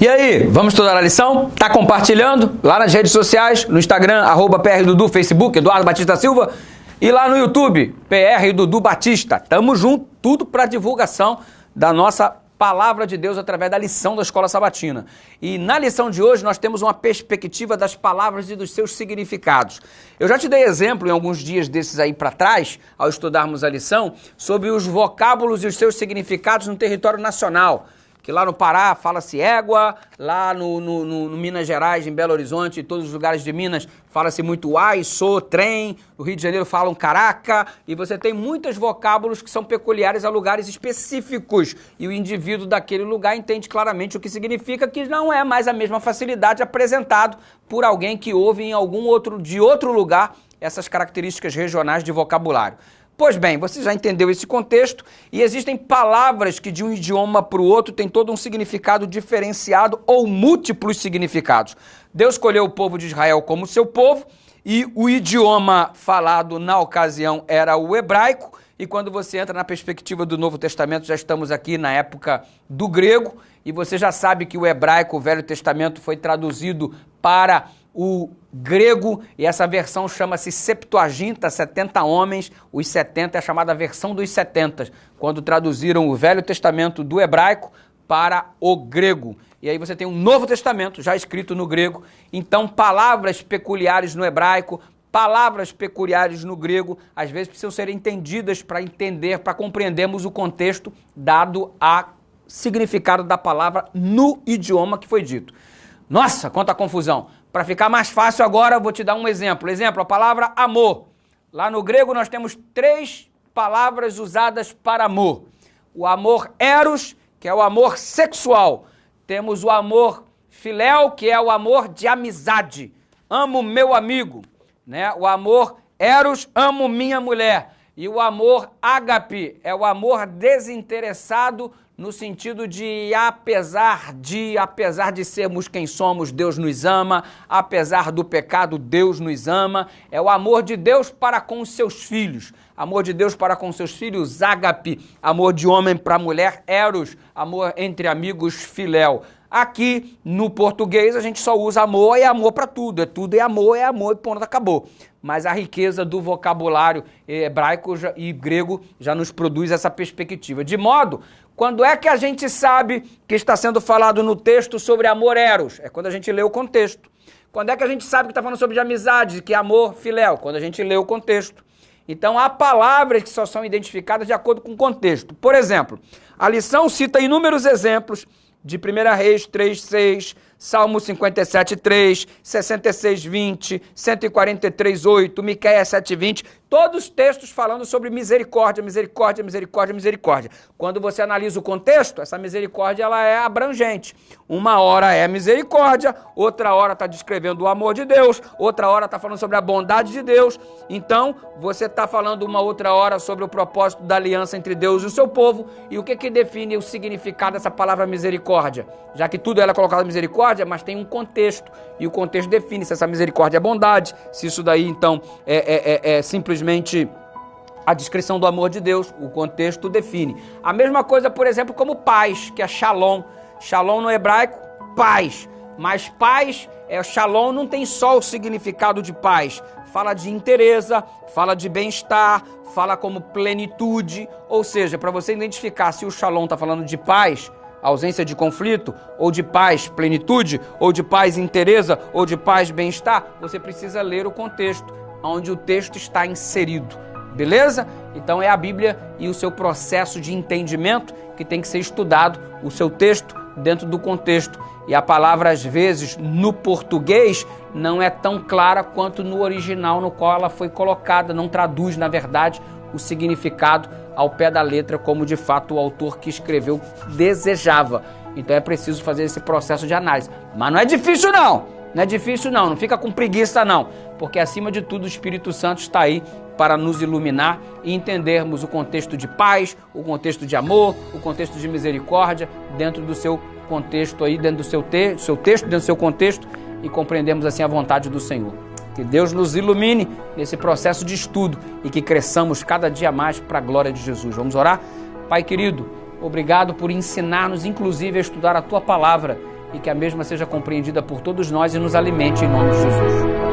E aí, vamos estudar a lição? Tá compartilhando? Lá nas redes sociais, no Instagram, @PRDudu, Facebook, Eduardo Batista Silva, e lá no YouTube, PR Dudu Batista. Tamo junto, tudo para divulgação da nossa Palavra de Deus através da lição da Escola Sabatina. E na lição de hoje nós temos uma perspectiva das palavras e dos seus significados. Eu já te dei exemplo em alguns dias desses aí para trás, ao estudarmos a lição, sobre os vocábulos e os seus significados no território nacional. Que lá no Pará fala-se égua, lá no Minas Gerais, em Belo Horizonte, em todos os lugares de Minas, fala-se muito ai, sou, trem, no Rio de Janeiro falam caraca, e você tem muitos vocábulos que são peculiares a lugares específicos, e o indivíduo daquele lugar entende claramente o que significa, que não é mais a mesma facilidade apresentado por alguém que ouve em de outro lugar essas características regionais de vocabulário. Pois bem, você já entendeu esse contexto e existem palavras que de um idioma para o outro têm todo um significado diferenciado ou múltiplos significados. Deus escolheu o povo de Israel como seu povo e o idioma falado na ocasião era o hebraico, e quando você entra na perspectiva do Novo Testamento, já estamos aqui na época do grego, e você já sabe que o hebraico, o Velho Testamento, foi traduzido para o grego, e essa versão chama-se Septuaginta, 70 homens, os 70 é a chamada versão dos 70, quando traduziram o Velho Testamento do hebraico para o grego. E aí você tem um Novo Testamento já escrito no grego, então palavras peculiares no hebraico, palavras peculiares no grego, às vezes precisam ser entendidas para entender, para compreendermos o contexto dado a significado da palavra no idioma que foi dito. Nossa, quanta confusão! Para ficar mais fácil agora, eu vou te dar um exemplo. Exemplo, a palavra amor. Lá no grego nós temos 3 palavras usadas para amor. O amor eros, que é o amor sexual. Temos o amor filéu, que é o amor de amizade. Amo meu amigo. Né? O amor eros, amo minha mulher. E o amor ágape é o amor desinteressado, no sentido de apesar de sermos quem somos, Deus nos ama, apesar do pecado, Deus nos ama. É o amor de Deus para com os seus filhos. Amor de Deus para com seus filhos, ágape. Amor de homem para mulher, eros. Amor entre amigos, filéu. Aqui, no português, a gente só usa amor e amor para tudo. Tudo é amor e ponto, acabou. Mas a riqueza do vocabulário hebraico e grego já nos produz essa perspectiva. De modo, quando é que a gente sabe que está sendo falado no texto sobre amor eros? É quando a gente lê o contexto. Quando é que a gente sabe que está falando sobre amizade, que é amor filéu? Quando a gente lê o contexto. Então, há palavras que só são identificadas de acordo com o contexto. Por exemplo, a lição cita inúmeros exemplos de 1 Reis 3:6, Salmo 57:3, 66:20, 143:8, Miqueias 7:20, todos textos falando sobre misericórdia, misericórdia, misericórdia, misericórdia. Quando você analisa o contexto, essa misericórdia ela é abrangente. Uma hora é misericórdia, outra hora está descrevendo o amor de Deus, outra hora está falando sobre a bondade de Deus. Então, você está falando uma outra hora sobre o propósito da aliança entre Deus e o seu povo. E o que define o significado dessa palavra misericórdia? Já que tudo ela é colocado misericórdia, mas tem um contexto, e o contexto define se essa misericórdia é bondade, se isso daí então é simplesmente a descrição do amor de Deus. O contexto define. A mesma coisa, por exemplo, como paz, que é shalom. Shalom no hebraico, paz. Mas paz, shalom não tem só o significado de paz. Fala de inteireza, fala de bem-estar, fala como plenitude. Ou seja, para você identificar se o shalom está falando de paz, ausência de conflito, ou de paz, plenitude, ou de paz, inteireza, ou de paz, bem-estar, você precisa ler o contexto, onde o texto está inserido, beleza? Então é a Bíblia e o seu processo de entendimento que tem que ser estudado, o seu texto dentro do contexto. E a palavra, às vezes, no português, não é tão clara quanto no original no qual ela foi colocada, não traduz, na verdade, o significado ao pé da letra, como de fato o autor que escreveu desejava. Então é preciso fazer esse processo de análise. Mas não é difícil não, não fica com preguiça não, porque acima de tudo o Espírito Santo está aí para nos iluminar e entendermos o contexto de paz, o contexto de amor, o contexto de misericórdia, dentro do seu contexto aí, dentro do seu texto, dentro do seu contexto, e compreendermos assim a vontade do Senhor. Que Deus nos ilumine nesse processo de estudo e que cresçamos cada dia mais para a glória de Jesus. Vamos orar? Pai querido, obrigado por ensinar-nos, inclusive, a estudar a Tua Palavra e que a mesma seja compreendida por todos nós e nos alimente em nome de Jesus.